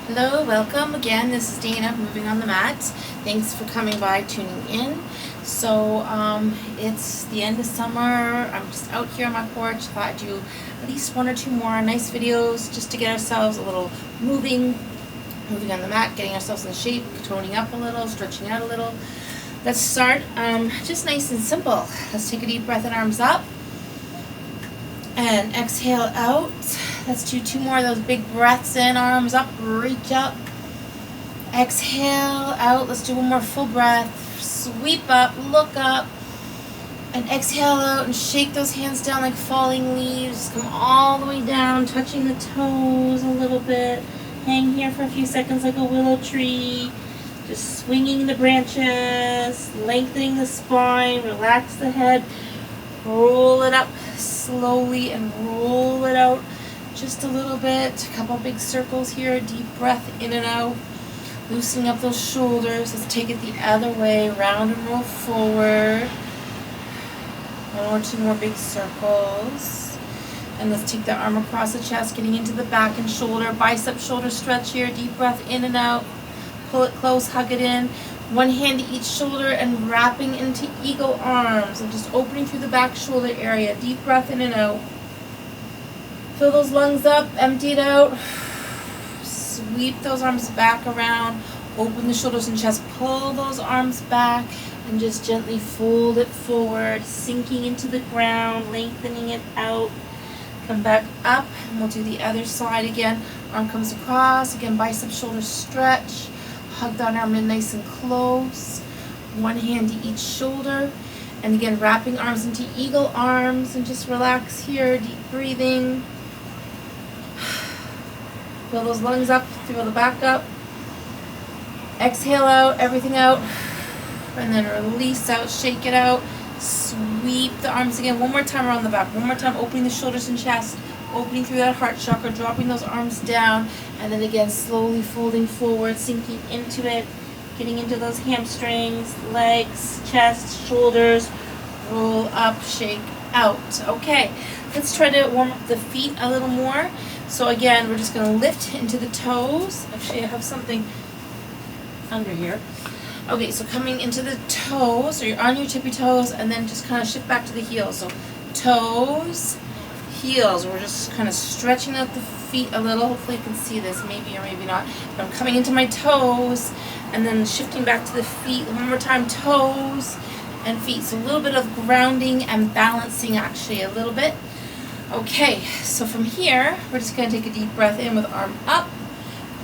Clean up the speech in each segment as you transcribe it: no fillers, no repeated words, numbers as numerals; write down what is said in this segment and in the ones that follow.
Hello, welcome again. This is Dana, moving on the mat. Thanks for coming by, tuning in. So it's the end of summer. I'm just out here on my porch. Thought I'd do at least one or two more nice videos just to get ourselves a little moving on the mat, getting ourselves in shape, toning up a little, stretching out a little. Let's start just nice and simple. Let's take a deep breath and arms up. And exhale out. Let's do two more of those big breaths in, arms up, reach up. Exhale out. Let's do one more full breath. Sweep up, look up. And exhale out and shake those hands down like falling leaves. Come all the way down, touching the toes a little bit. Hang here for a few seconds like a willow tree. Just swinging the branches, lengthening the spine, relax the head. Roll it up slowly and roll it out just a little bit. A couple big circles here. Deep breath in and out. Loosening up those shoulders. Let's take it the other way. Round and roll forward. One or two more big circles. And let's take the arm across the chest, getting into the back and shoulder. Bicep shoulder stretch here. Deep breath in and out. Pull it close, hug it in. One hand to each shoulder and wrapping into eagle arms and just opening through the back shoulder area. Deep breath in and out. Fill those lungs up, empty it out. Sweep those arms back around. Open the shoulders and chest. Pull those arms back and just gently fold it forward, sinking into the ground, lengthening it out. Come back up and we'll do the other side again. Arm comes across. Again, bicep shoulder stretch. Hug that arm in nice and close. One hand to each shoulder. And again, wrapping arms into eagle arms and just relax here. Deep breathing. Fill those lungs up, fill the back up. Exhale out, everything out. And then release out, shake it out. Sweep the arms again. One more time around the back. One more time, opening the shoulders and chest. Opening through that heart chakra, dropping those arms down, and then again slowly folding forward, sinking into it, getting into those hamstrings, legs, chest, shoulders, roll up, shake out. Okay, let's try to warm up the feet a little more. So again, we're just going to lift into the toes. Actually, I have something under here. Okay, so coming into the toes, so you're on your tippy toes, and then just kind of shift back to the heels. So toes, heels. We're just kind of stretching out the feet a little. Hopefully you can see this, maybe or maybe not. But I'm coming into my toes and then shifting back to the feet. One more time, toes and feet. So a little bit of grounding and balancing, actually, a little bit. Okay, so from here, we're just going to take a deep breath in with arm up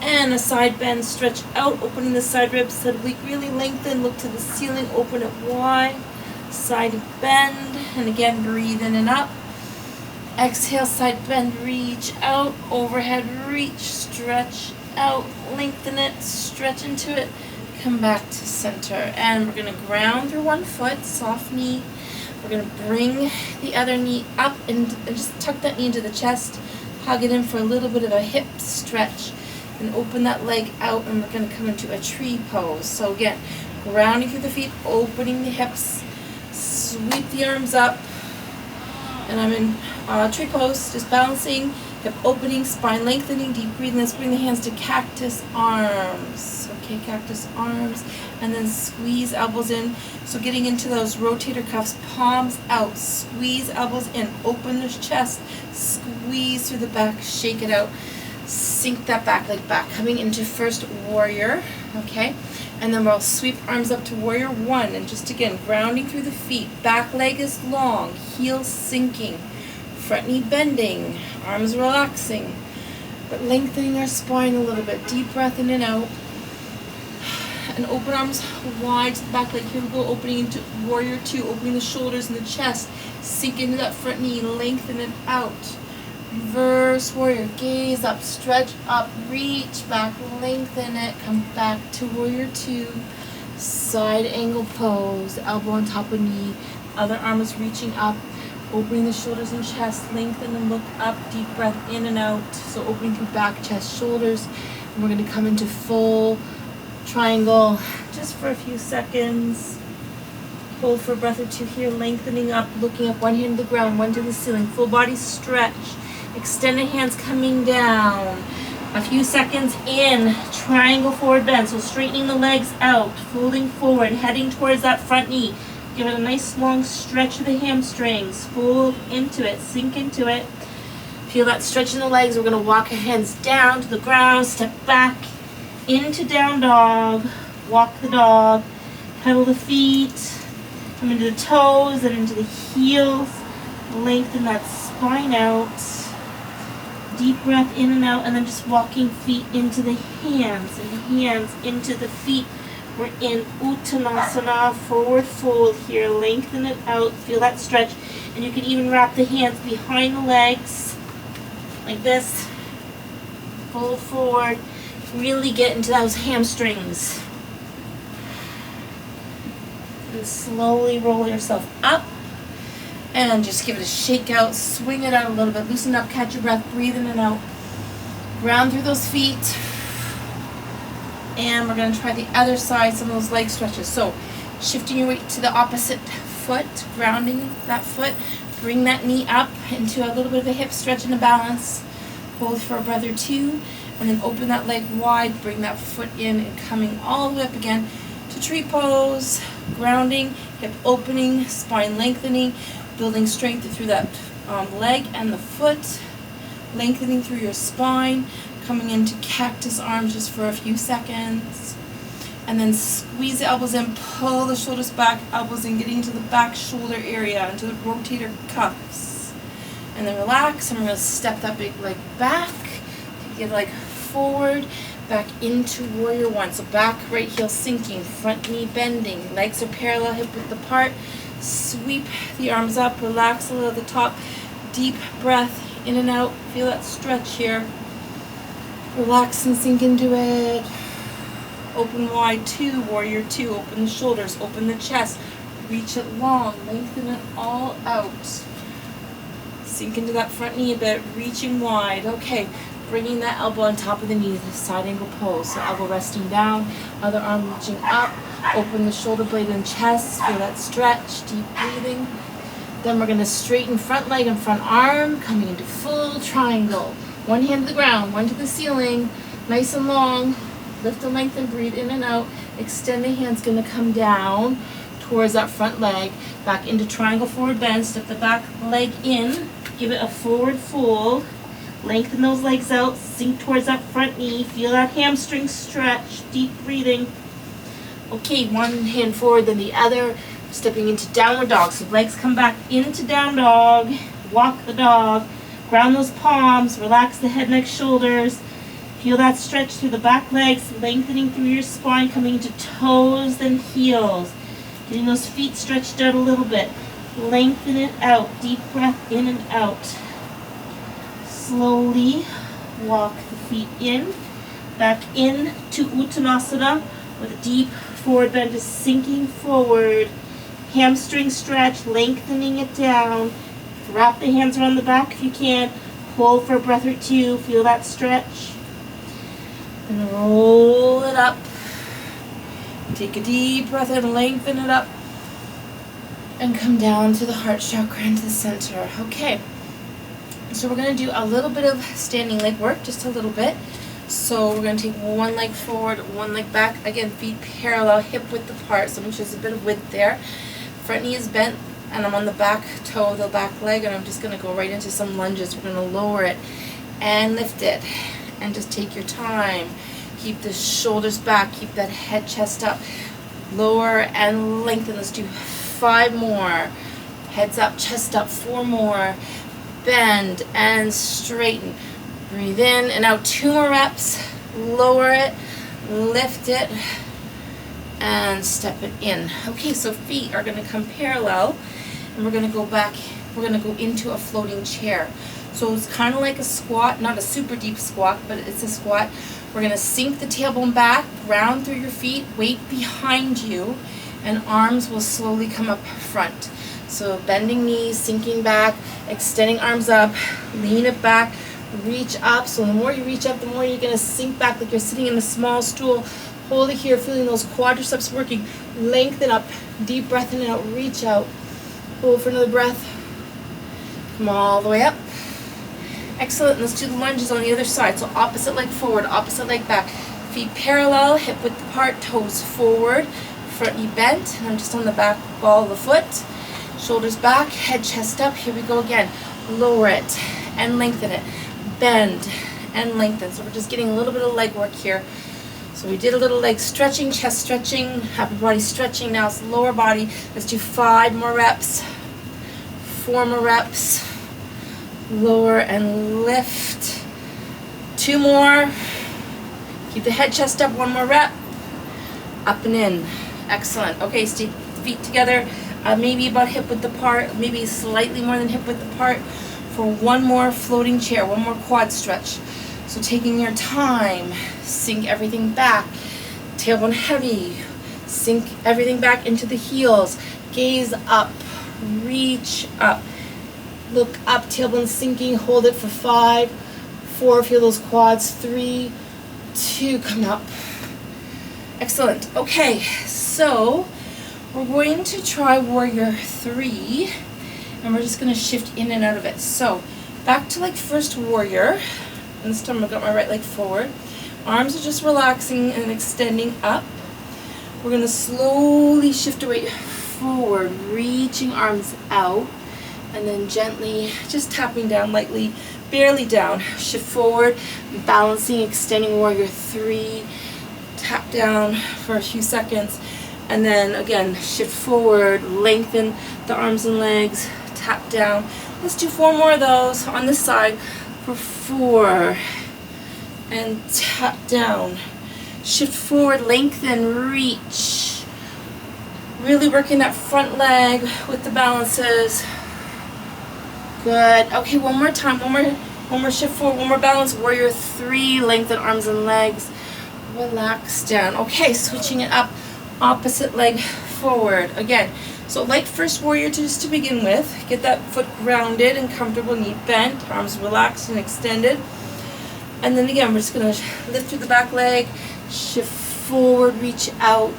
and a side bend, stretch out, opening the side ribs, so really lengthen, look to the ceiling, open it wide, side bend, and again, breathe in and up. Exhale, side bend, reach out, overhead reach, stretch out, lengthen it, stretch into it, come back to center. And we're going to ground through one foot, soft knee. We're going to bring the other knee up and just tuck that knee into the chest, hug it in for a little bit of a hip stretch, and open that leg out, and we're going to come into a tree pose. So again, grounding through the feet, opening the hips, sweep the arms up, and I'm in tree pose, just balancing, hip opening, spine lengthening, deep breathing. Let's bring the hands to cactus arms. Okay, cactus arms. And then squeeze elbows in. So getting into those rotator cuffs, palms out, squeeze elbows in, open the chest, squeeze through the back, shake it out. Sink that back leg back. Coming into first warrior, okay? And then we'll sweep arms up to warrior one, and just again, grounding through the feet. Back leg is long, heels sinking, front knee bending, arms relaxing, but lengthening our spine a little bit. Deep breath in and out. And open arms wide to the back leg. Here we go, opening into warrior two, opening the shoulders and the chest. Sink into that front knee, lengthen it out. Reverse warrior, gaze up, stretch up, reach back, lengthen it, come back to warrior two, side angle pose, elbow on top of knee, other arm is reaching up, opening the shoulders and chest, lengthen and look up, deep breath in and out, so opening through back, chest, shoulders, and we're going to come into full triangle just for a few seconds. Hold for a breath or two here, lengthening up, looking up, one hand to the ground, one to the ceiling, full body stretch. Extended hands coming down. A few seconds in, triangle forward bend. So straightening the legs out, folding forward, heading towards that front knee. Give it a nice long stretch of the hamstrings. Fold into it, sink into it. Feel that stretch in the legs. We're going to walk our hands down to the ground, step back into down dog, walk the dog, pedal the feet, come into the toes and into the heels. Lengthen that spine out. Deep breath in and out, and then just walking feet into the hands and hands into the feet. We're in Uttanasana, forward fold here. Lengthen it out, feel that stretch. And you can even wrap the hands behind the legs like this. Fold forward, really get into those hamstrings. And slowly roll yourself up. And just give it a shake out, swing it out a little bit, loosen up, catch your breath, breathe in and out. Ground through those feet. And we're going to try the other side, some of those leg stretches. So shifting your weight to the opposite foot, grounding that foot. Bring that knee up into a little bit of a hip stretch and a balance. Hold for a breath or two. And then open that leg wide, bring that foot in and coming all the way up again to tree pose. Grounding, hip opening, spine lengthening. Building strength through that leg and the foot, lengthening through your spine, coming into cactus arms just for a few seconds, and then squeeze the elbows in, pull the shoulders back, elbows in, getting into the back shoulder area, into the rotator cuffs, and then relax, and we're going to step that big leg back, take your leg forward, back into warrior one, so back right heel sinking, front knee bending, legs are parallel, hip width apart. Sweep the arms up, relax a little at the top, deep breath in and out, feel that stretch here. Relax and sink into it. Open wide two, warrior two, open the shoulders, open the chest, reach it long, lengthen it all out. Sink into that front knee a bit, reaching wide. Okay, bringing that elbow on top of the knee, the side angle pose. So elbow resting down, other arm reaching up. Open the shoulder blade and chest, feel that stretch, deep breathing. Then we're going to straighten front leg and front arm, coming into full triangle. One hand to the ground, one to the ceiling, nice and long. Lift and lengthen, breathe in and out. Extend the hands, going to come down towards that front leg. Back into triangle forward bend, step the back leg in, give it a forward fold. Lengthen those legs out, sink towards that front knee, feel that hamstring stretch, deep breathing. Okay, one hand forward, then the other, stepping into downward dog. So legs come back into down dog, walk the dog, ground those palms, relax the head, neck, shoulders. Feel that stretch through the back legs, lengthening through your spine, coming into toes and heels. Getting those feet stretched out a little bit. Lengthen it out, deep breath in and out. Slowly walk the feet in, back in to Uttanasana with a deep forward bend, just sinking forward, hamstring stretch, lengthening it down. Wrap the hands around the back if you can. Hold for a breath or two. Feel that stretch. And roll it up. Take a deep breath in, lengthen it up. And come down to the heart chakra into the center. Okay. So we're going to do a little bit of standing leg work, just a little bit. So we're going to take one leg forward, one leg back. Again, feet parallel, hip width apart. So make sure there's a bit of width there. Front knee is bent, and I'm on the back toe of the back leg, and I'm just going to go right into some lunges. We're going to lower it and lift it. And just take your time. Keep the shoulders back. Keep that head, chest up. Lower and lengthen. Let's do 5 more. Heads up, chest up. 4 more. Bend and straighten. Breathe in and out. 2 more reps. Lower it, lift it, and step it in. Okay, so feet are going to come parallel, and we're going to go back. We're going to go into a floating chair. So it's kind of like a squat, not a super deep squat, but it's a squat. We're going to sink the tailbone back, round through your feet, weight behind you, and arms will slowly come up front. So bending knees, sinking back, extending arms up, lean it back, reach up. So the more you reach up, the more you're going to sink back like you're sitting in a small stool. Hold it here, feeling those quadriceps working. Lengthen up, deep breath in and out, reach out. Hold for another breath. Come all the way up. Excellent. Let's do the lunges on the other side. So opposite leg forward, opposite leg back. Feet parallel, hip width apart, toes forward, front knee bent, and I'm just on the back ball of the foot. Shoulders back, head, chest up. Here we go again. Lower it and lengthen it. Bend and lengthen. So we're just getting a little bit of leg work here. So we did a little leg stretching, chest stretching, upper body stretching. Now it's lower body. Let's do 5 more reps, 4 more reps. Lower and lift. 2 more. Keep the head, chest up. 1 more rep. Up and in. Excellent. Okay, stick the feet together. Maybe about hip width apart. Maybe slightly more than hip width apart. For 1 more floating chair. 1 more quad stretch. So taking your time. Sink everything back. Tailbone heavy. Sink everything back into the heels. Gaze up. Reach up. Look up, tailbone sinking, hold it for 5, 4, feel those quads, 3, 2, come up. Excellent. Okay, so we're going to try warrior 3, and we're just going to shift in and out of it. So back to like first warrior, and this time I've got my right leg forward. Arms are just relaxing and extending up. We're going to slowly shift away forward, reaching arms out. And then gently, just tapping down lightly, barely down. Shift forward, balancing, extending warrior 3. Tap down for a few seconds. And then again, shift forward, lengthen the arms and legs, tap down. Let's do 4 more of those on this side for 4. And tap down. Shift forward, lengthen, reach. Really working that front leg with the balances. Good. Okay, one more time. One more shift forward. 1 more balance. Warrior 3. Lengthen arms and legs. Relax down. Okay, switching it up. Opposite leg forward. Again. So like first warrior just to begin with. Get that foot grounded and comfortable. Knee bent. Arms relaxed and extended. And then again, we're just going to lift through the back leg. Shift forward. Reach out.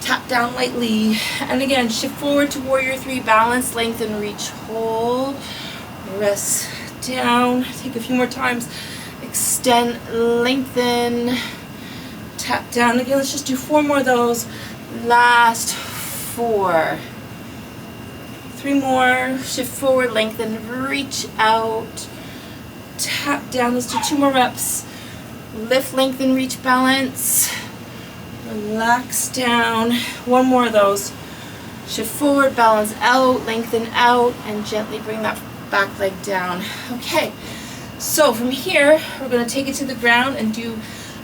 Tap down lightly. And again, shift forward to warrior 3. Balance, lengthen, reach, hold. Rest down. Take a few more times. Extend, lengthen. Tap down again. Let's just do 4 more of those. Last 4. 3 more. Shift forward, lengthen, reach out. Tap down. Let's do 2 more reps. Lift, lengthen, reach, balance. Relax down. 1 more of those. Shift forward, balance out, lengthen out, and gently bring that back leg down. Okay, so from here, we're going to take it to the ground and do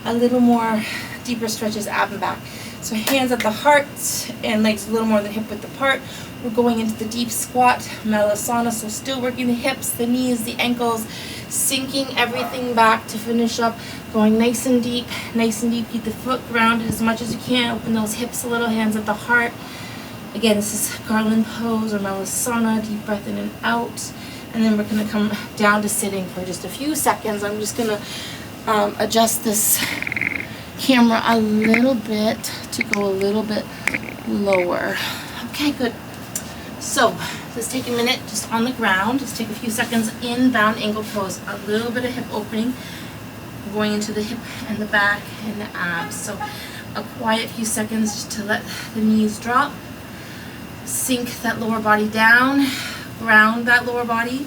a little more deeper stretches, ab and back. So hands at the heart and legs a little more than hip width apart. We're going into the deep squat, Malasana, so still working the hips, the knees, the ankles, sinking everything back to finish up, going nice and deep, keep the foot grounded as much as you can, open those hips a little, hands at the heart. Again, this is garland pose or Malasana, deep breath in and out, and then we're going to come down to sitting for just a few seconds. I'm just going to adjust this camera a little bit to go a little bit lower. Okay, good. So let's take a minute just on the ground. Just take a few seconds in bound angle pose. A little bit of hip opening, going into the hip and the back and the abs. So a quiet few seconds just to let the knees drop. Sink that lower body down. Ground that lower body.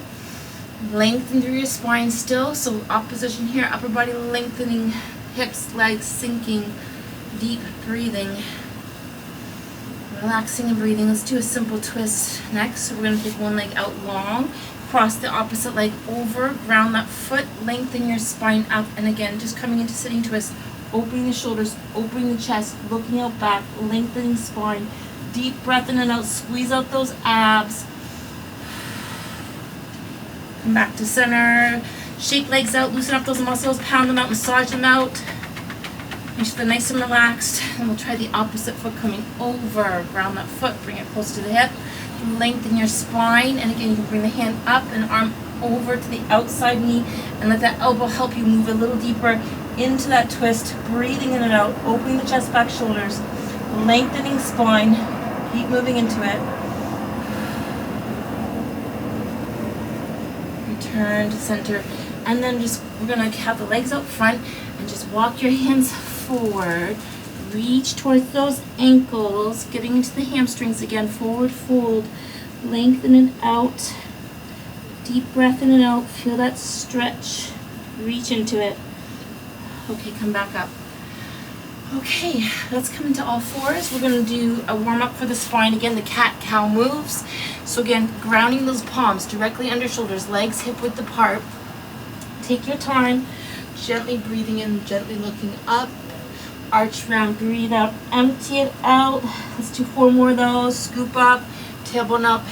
Lengthen through your spine still. So opposition here, upper body lengthening, hips, legs sinking, deep breathing. Relaxing and breathing. Let's do a simple twist next. So we're going to take one leg out long, cross the opposite leg over, ground that foot, lengthen your spine up, and again, just coming into sitting twist, opening the shoulders, opening the chest, looking out back, lengthening spine, deep breath in and out, squeeze out those abs. Come back to center, shake legs out, loosen up those muscles, pound them out, massage them out. Make sure they're nice and relaxed. And we'll try the opposite foot coming over. Ground that foot, bring it close to the hip. Lengthen your spine. And again, you can bring the hand up and arm over to the outside knee. And let that elbow help you move a little deeper into that twist. Breathing in and out. Opening the chest, back, shoulders. Lengthening spine. Keep moving into it. Return to center. And then we're gonna have the legs out front and just walk your hands forward. Reach towards those ankles, getting into the hamstrings again. Forward fold, lengthen it out. Deep breath in and out. Feel that stretch. Reach into it. Okay, come back up. Okay, let's come into all fours. We're gonna do a warm up for the spine. Again, the cat-cow moves. So again, grounding those palms directly under shoulders, legs hip width apart. Take your time, gently breathing in, gently looking up. Arch round, breathe out, empty it out. Let's do 4 more of those. Scoop up, tailbone up,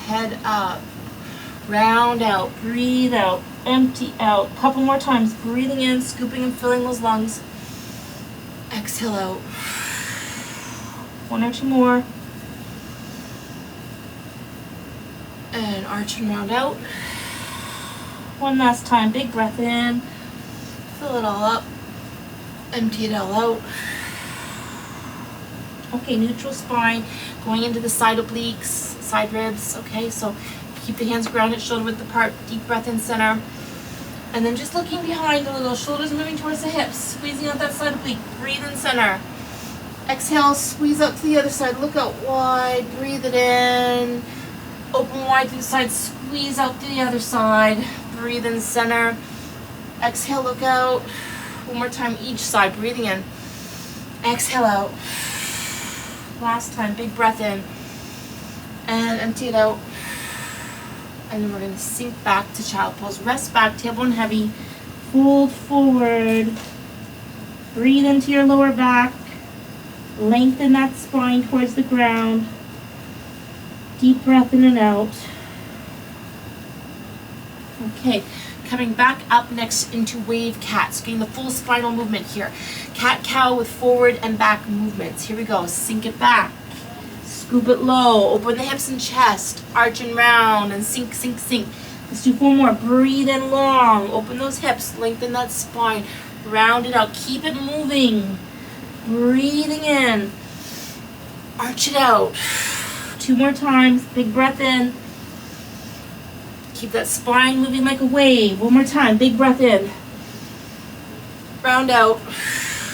head up. Round out, breathe out, empty out. Couple more times, breathing in, scooping and filling those lungs. Exhale out. 1 or 2 more. And arch and round out. 1 last time, big breath in. Fill it all up. Empty it all out. Okay, neutral spine, going into the side obliques, side ribs. Okay, so keep the hands grounded, shoulder width apart, deep breath in center. And then just looking behind a little, shoulders moving towards the hips, squeezing out that side oblique, breathe in center. Exhale, squeeze out to the other side, look out wide, breathe it in. Open wide to the side, squeeze out to the other side, breathe in center. Exhale, look out. 1 more time each side, breathing in. Exhale out. Last time, big breath in. And empty it out. And then we're going to sink back to child pose. Rest back, tailbone heavy. Fold forward. Breathe into your lower back. Lengthen that spine towards the ground. Deep breath in and out. Okay, coming back up next into wave cat. So getting the full spinal movement here. Cat-cow with forward and back movements. Here we go. Sink it back. Scoop it low. Open the hips and chest. Arch and round and sink, sink, sink. Let's do 4 more. Breathe in long. Open those hips. Lengthen that spine. Round it out. Keep it moving. Breathing in. Arch it out. 2 more times. Big breath in. Keep that spine moving like a wave. 1 more time. Big breath in. Round out.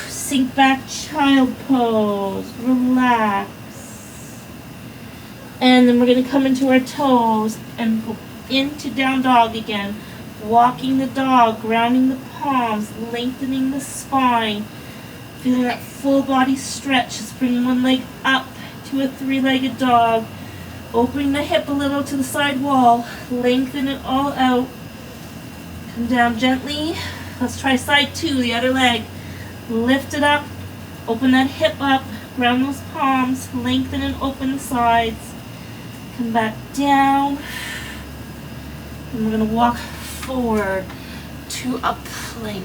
Sink back, child pose. Relax. And then we're going to come into our toes and go into down dog again. Walking the dog, grounding the palms, lengthening the spine. Feeling that full body stretch. Just bring one leg up to a 3-legged dog. Opening the hip a little to the side wall. Lengthen it all out. Come down gently. Let's try side 2, the other leg. Lift it up. Open that hip up. Ground those palms. Lengthen and open the sides. Come back down. And we're going to walk forward to a plank.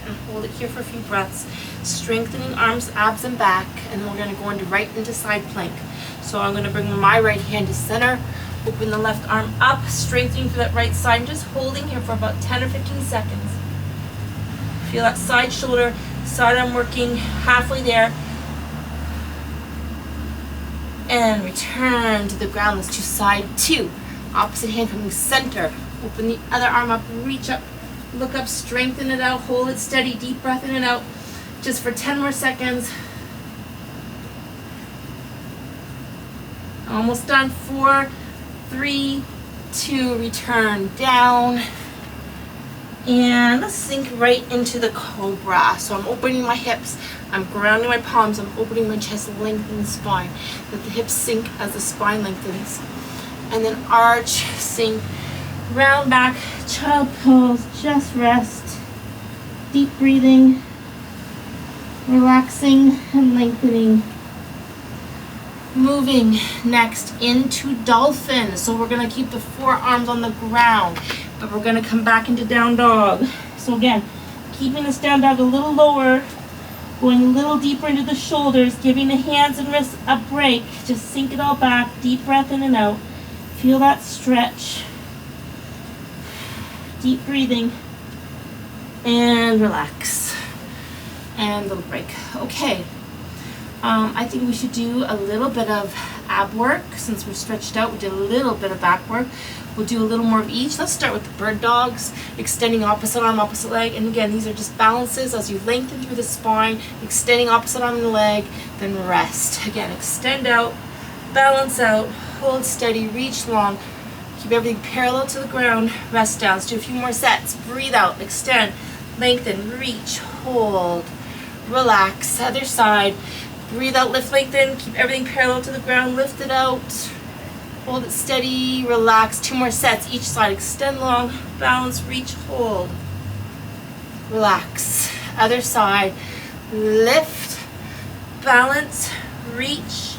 And hold it here for a few breaths. Strengthening arms, abs, and back. And then we're going to go right into side plank. So I'm going to bring my right hand to center, open the left arm up, strengthening through that right side, and just holding here for about 10 or 15 seconds. Feel that side shoulder, side arm working, halfway there. And return to the ground. Let's do side 2. Opposite hand coming center. Open the other arm up, reach up, look up, strengthen it out, hold it steady, deep breath in and out. Just for 10 more seconds. Almost done. 4, 3, 2, return down. And let's sink right into the cobra. So I'm opening my hips, I'm grounding my palms, I'm opening my chest, lengthen the spine. Let the hips sink as the spine lengthens. And then arch, sink, round back, child pose, just rest. Deep breathing, relaxing and lengthening. Moving next into dolphin. So we're going to keep the forearms on the ground, but we're going to come back into down dog. So again, keeping this down dog a little lower, going a little deeper into the shoulders, giving the hands and wrists a break. Just sink it all back, deep breath in and out. Feel that stretch. Deep breathing and relax. And little break. Okay. I think we should do a little bit of ab work. Since we're stretched out, we did a little bit of back work. We'll do a little more of each. Let's start with the bird dogs, extending opposite arm, opposite leg. And again, these are just balances as you lengthen through the spine, extending opposite arm and leg, then rest. Again, extend out, balance out, hold steady, reach long. Keep everything parallel to the ground, rest down. Let's do a few more sets. Breathe out, extend, lengthen, reach, hold, relax. Other side. Breathe out, lift, lengthen, keep everything parallel to the ground, lift it out. Hold it steady, relax. 2 more sets, each side. Extend long, balance, reach, hold. Relax. Other side. Lift, balance, reach.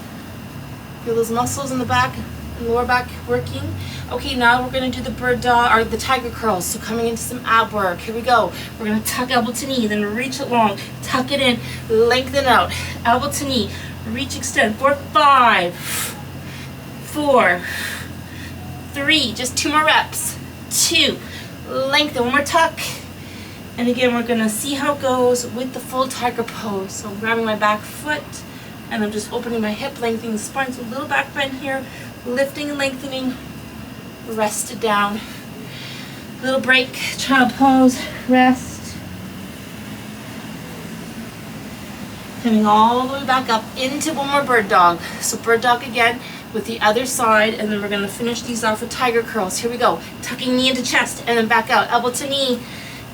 Feel those muscles in the back and lower back working. Okay, now we're going to do the bird dog, or the tiger curls. So coming into some ab work. Here we go. We're going to tuck elbow to knee, then reach it long. Tuck it in, lengthen out. Elbow to knee, reach, extend. 4, 5. 4, 3, just 2 more reps. 2, lengthen, 1 more tuck. And again, we're gonna see how it goes with the full tiger pose. So I'm grabbing my back foot and I'm just opening my hip, lengthening the spine. So a little back bend here, lifting and lengthening, rest it down. Little break, child pose, rest. Coming all the way back up into one more bird dog. So bird dog again, with the other side, and then we're going to finish these off with tiger curls. Here we go. Tucking knee into chest and then back out. Elbow to knee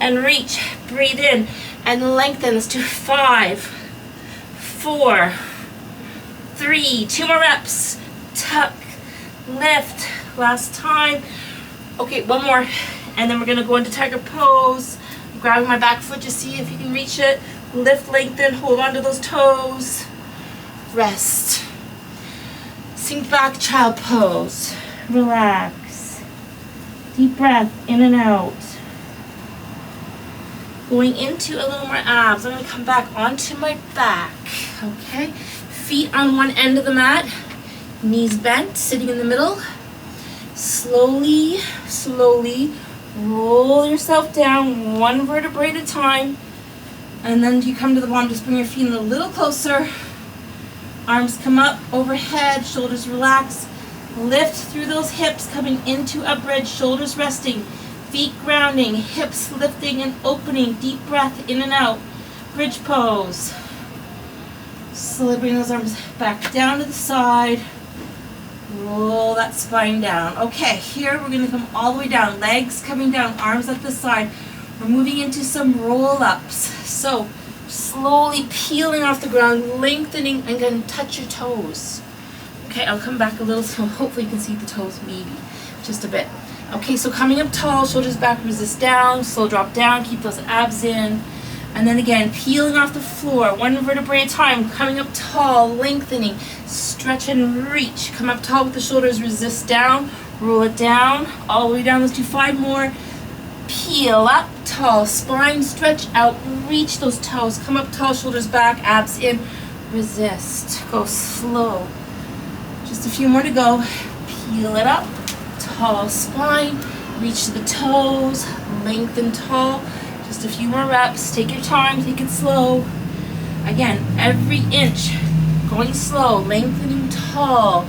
and reach. Breathe in and lengthen. Let's do 5, 4, 3, 2 more reps. Tuck, lift. Last time. Okay, 1 more. And then we're going to go into tiger pose. I'm grabbing my back foot to see if you can reach it. Lift, lengthen, hold on to those toes. Rest. Sink back, child pose. Relax. Deep breath in and out. Going into a little more abs. I'm going to come back onto my back. Okay? Feet on one end of the mat. Knees bent, sitting in the middle. Slowly, slowly roll yourself down 1 vertebrae at a time. And then you come to the bottom, just bring your feet in a little closer. Arms come up, overhead, shoulders relax. Lift through those hips, coming into a bridge, shoulders resting. Feet grounding, hips lifting and opening. Deep breath in and out. Bridge pose. Slowly bring those arms back down to the side. Roll that spine down. Okay, here we're going to come all the way down. Legs coming down, arms at the side. We're moving into some roll-ups. So, slowly peeling off the ground, lengthening, and then touch your toes. Okay, I'll come back a little so hopefully you can see the toes, maybe just a bit. Okay, so coming up tall, shoulders back, resist down, slow drop down, keep those abs in. And then again, peeling off the floor, 1 vertebrae at a time, coming up tall, lengthening, stretch and reach. Come up tall with the shoulders, resist down, roll it down, all the way down. Let's do 5 more. Peel up, tall, spine stretch out, reach those toes, come up tall, shoulders back, abs in, resist. Go slow. Just a few more to go. Peel it up, tall spine, reach to the toes, lengthen tall. Just a few more reps. Take your time, take it slow. Again, every inch, going slow, lengthening tall,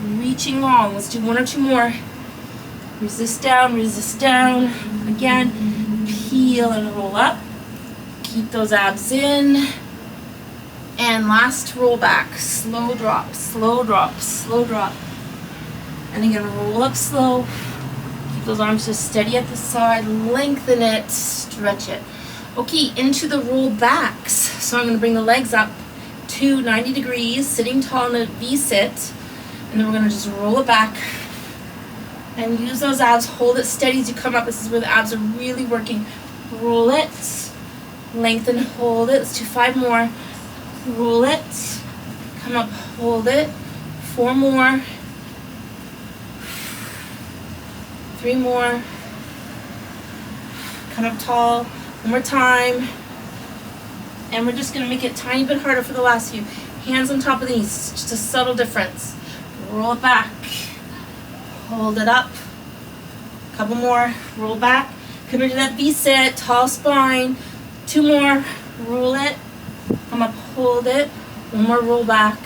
reaching long. Let's do 1 or 2 more. Resist down, again, peel and roll up. Keep those abs in. And last roll back, slow drop, slow drop, slow drop. And again, roll up slow. Keep those arms just steady at the side, lengthen it, stretch it. Okay, into the roll backs. So I'm gonna bring the legs up to 90 degrees, sitting tall in a V-sit. And then we're gonna just roll it back. And use those abs, hold it steady as you come up. This is where the abs are really working. Roll it, lengthen, hold it. Let's do 5 more. Roll it, come up, hold it. 4 more. 3 more. Come up tall. 1 more time. And we're just gonna make it a tiny bit harder for the last few. Hands on top of the knees, just a subtle difference. Roll it back. Hold it up. Couple more. Roll back. Come into that V-sit. Tall spine. 2 more. Roll it. Come up. Hold it. One more roll back.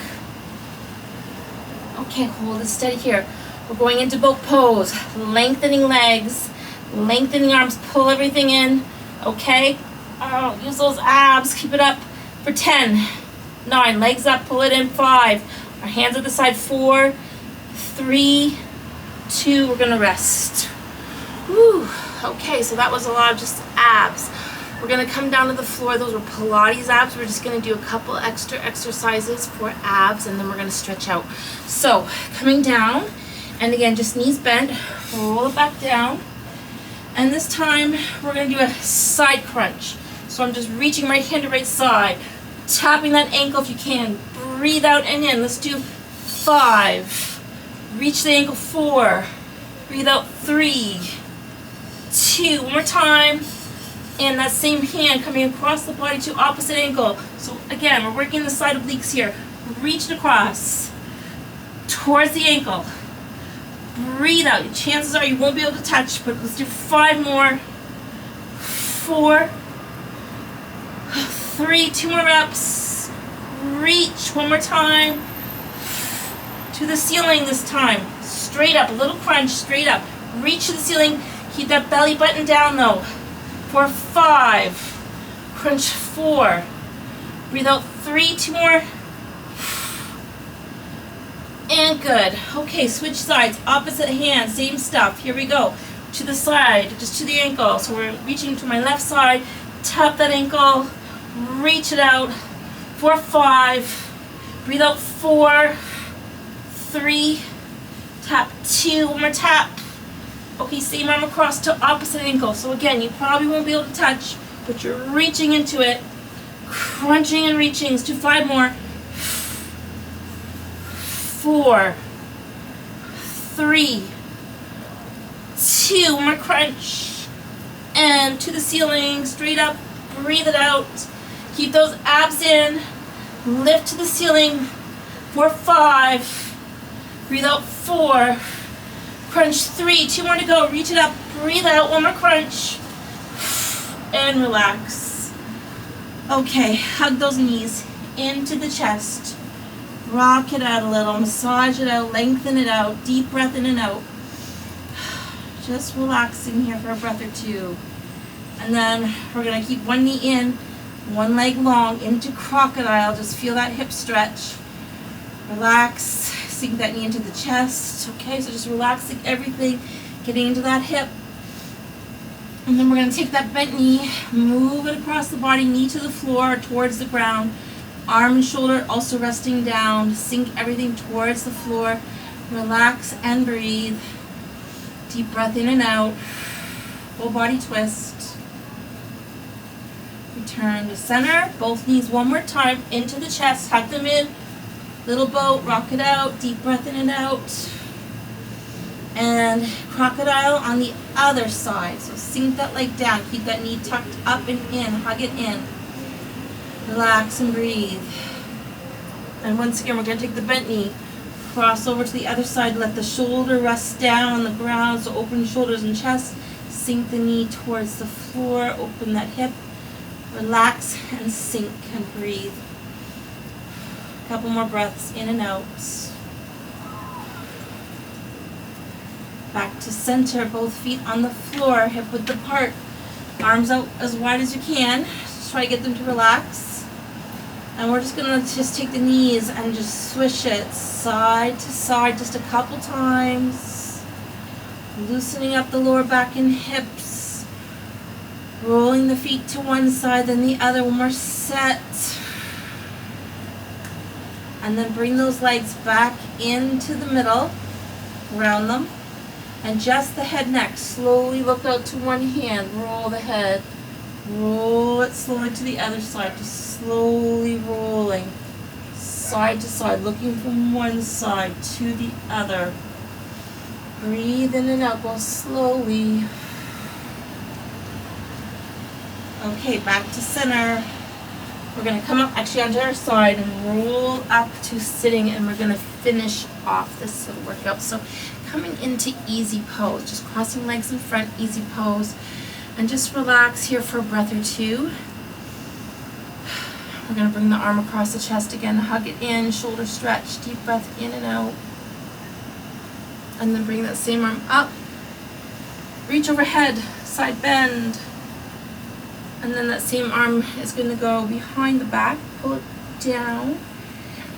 Okay, hold it steady here. We're going into boat pose. Lengthening legs, lengthening arms, pull everything in. Okay? Oh, use those abs. Keep it up for 10, 9, legs up, pull it in, 5. Our hands at the side, 4, 3, 2, we're gonna rest. Whew. Okay, so that was a lot of just abs. We're gonna come down to the floor. Those were Pilates abs. We're just gonna do a couple extra exercises for abs, and then we're gonna stretch out. So, coming down, and again, just knees bent, roll it back down. And this time, we're gonna do a side crunch. So I'm just reaching right hand to right side, tapping that ankle if you can. Breathe out and in. Let's do 5. Reach the ankle, 4. Breathe out, 3, 2. One more time. And that same hand coming across the body to opposite ankle. So again, we're working the side obliques here. Reach it across towards the ankle. Breathe out. Chances are you won't be able to touch, but let's do 5 more. 4, 3, 2 more reps. Reach one more time to the ceiling this time. Straight up, a little crunch, straight up. Reach to the ceiling. Keep that belly button down though. For 5. Crunch 4. Breathe out 3, 2 more. And good. Okay, switch sides, opposite hand, same stuff. Here we go. To the side, just to the ankle. So we're reaching to my left side, tap that ankle, reach it out. For 5. Breathe out 4, 3, tap 2, one more tap. Okay, same arm across to opposite ankle. So again, you probably won't be able to touch, but you're reaching into it, crunching and reaching. Let's do 5 more. 4, 3, 2, one more crunch. And to the ceiling, straight up, breathe it out. Keep those abs in, lift to the ceiling. For 5, breathe out 4, crunch 3, 2 more to go, reach it up, breathe out, one more crunch, and relax. Okay, hug those knees into the chest, rock it out a little, massage it out, lengthen it out, deep breath in and out. Just relaxing here for a breath or 2. And then we're gonna keep one knee in, one leg long into crocodile, just feel that hip stretch. Relax, sink that knee into the chest. Okay, so just relaxing everything, getting into that hip. And then we're going to take that bent knee, move it across the body, knee to the floor, towards the ground. Arm and shoulder also resting down. Sink everything towards the floor. Relax and breathe. Deep breath in and out. Full body twist. Return to center. Both knees one more time into the chest. Hug them in. Little boat, rock it out, deep breath in and out. And crocodile on the other side. So sink that leg down, keep that knee tucked up and in, hug it in. Relax and breathe. And once again, we're going to take the bent knee, cross over to the other side, let the shoulder rest down on the ground, so open shoulders and chest. Sink the knee towards the floor, open that hip. Relax and sink and breathe. Couple more breaths in and out. Back to center, both feet on the floor, hip width apart. Arms out as wide as you can. Just try to get them to relax. And we're just gonna take the knees and just swish it side to side just a couple times. Loosening up the lower back and hips. Rolling the feet to one side, then the other. One more set. And then bring those legs back into the middle, round them, and just the head neck. Slowly look out to one hand, roll the head, roll it slowly to the other side, just slowly rolling, side to side, looking from one side to the other. Breathe in and out, go slowly. Okay, back to center. We're going to come up actually onto our side and roll up to sitting, and we're going to finish off this little workout. So coming into easy pose, just crossing legs in front, easy pose, and just relax here for a breath or 2. We're going to bring the arm across the chest again, hug it in, shoulder stretch, deep breath in and out. And then bring that same arm up, reach overhead, side bend. And then that same arm is going to go behind the back, pull it down.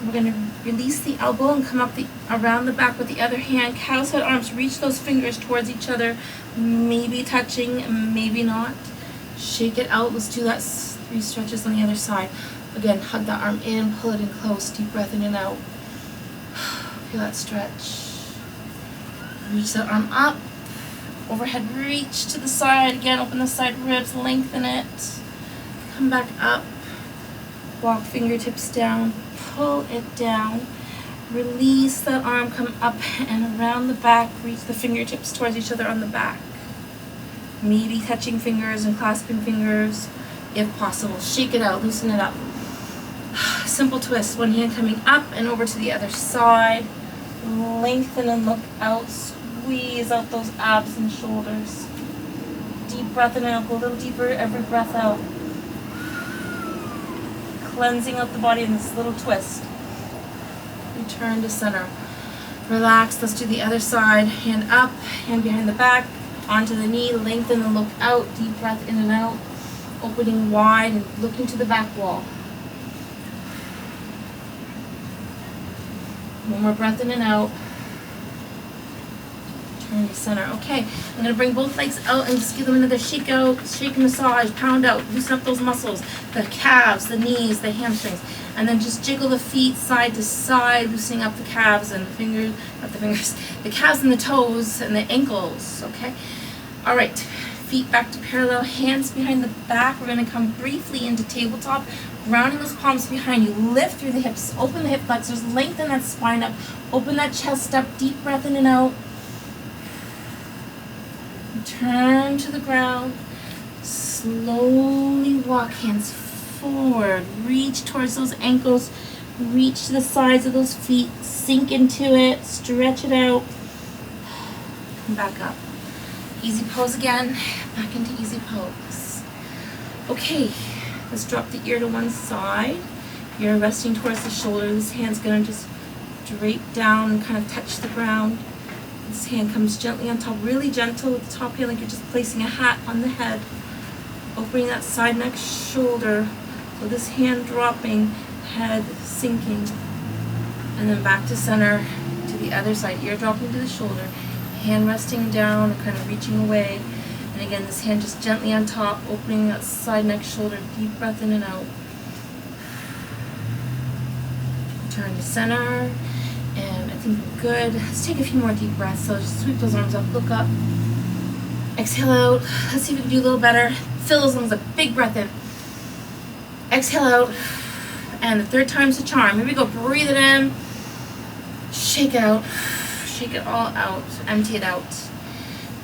We're going to release the elbow and come up around the back with the other hand. Cow's head arms, reach those fingers towards each other, maybe touching, maybe not. Shake it out. Let's do that 3 stretches on the other side. Again, hug that arm in, pull it in close, deep breath in and out. Feel that stretch. Reach that arm up, overhead reach to the side. Again, open the side ribs, lengthen it. Come back up, walk fingertips down, pull it down. Release that arm, come up and around the back, reach the fingertips towards each other on the back. Maybe touching fingers and clasping fingers if possible. Shake it out, loosen it up. Simple twist, one hand coming up and over to the other side. Lengthen and look out, squeeze out those abs and shoulders. Deep breath in and out, go a little deeper every breath out. Cleansing out the body in this little twist. Return to center. Relax, let's do the other side. Hand up, hand behind the back, onto the knee, lengthen and look out, deep breath in and out. Opening wide and looking to the back wall. One more breath in and out. Turn to center. Okay, I'm going to bring both legs out and just give them another shake out, shake, massage, pound out, loosen up those muscles, the calves, the knees, the hamstrings. And then just jiggle the feet side to side, loosening up the calves and the fingers, the calves and the toes and the ankles, okay? All right, feet back to parallel, hands behind the back. We're going to come briefly into tabletop, grounding those palms behind you. Lift through the hips, open the hip flexors, lengthen that spine up, open that chest up, deep breath in and out. Turn to the ground, slowly walk hands forward, reach towards those ankles, reach to the sides of those feet, sink into it, stretch it out, come back up. Easy pose again, back into easy pose. Okay, let's drop the ear to one side. You're resting towards the shoulder. This hand's gonna just drape down and kind of touch the ground. This hand comes gently on top, really gentle with the top hand, like you're just placing a hat on the head. Opening that side neck, shoulder. So this hand dropping, head sinking. And then back to center, to the other side, ear dropping to the shoulder. Hand resting down and kind of reaching away. And again, this hand just gently on top, opening that side neck, shoulder, deep breath in and out. Turn to center. And I think we're good. Let's take a few more deep breaths. So just sweep those arms up, look up. Exhale out. Let's see if we can do a little better. Fill those lungs up. Big breath in. Exhale out. And the third time's the charm. Here we go. Breathe it in. Shake it out. Shake it all out. Empty it out.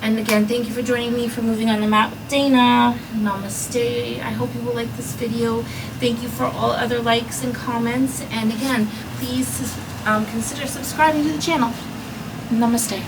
And again, thank you for joining me for Moving on the Mat with Dana. Namaste. I hope you will like this video. Thank you for all other likes and comments. And again, please consider subscribing to the channel. Namaste.